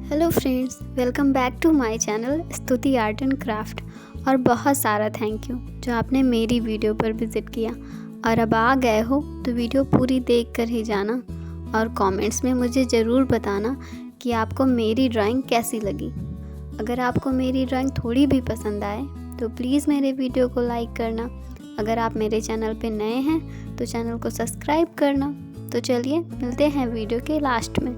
Hello friends, welcome back to my channel Stuti art and craft. और बहुत सारा thank you जो आपने मेरी वीडियो पर विज़िट किया। और अब आ गए हो तो वीडियो पूरी देख कर ही जाना और कमेंट्स में मुझे ज़रूर बताना कि आपको मेरी ड्राइंग कैसी लगी। अगर आपको मेरी ड्राइंग थोड़ी भी पसंद आए तो प्लीज़ मेरे वीडियो को लाइक करना। अगर आप मेरे चैनल पे नए हैं तो चैनल को सब्सक्राइब करना। तो चलिए मिलते हैं वीडियो के लास्ट में।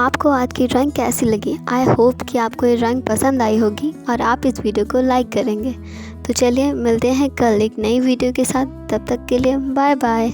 आपको आज की ड्राइंग कैसी लगी? आई होप कि आपको ये ड्राइंग पसंद आई होगी और आप इस वीडियो को लाइक करेंगे। तो चलिए मिलते हैं कल एक नई वीडियो के साथ। तब तक के लिए बाय बाय।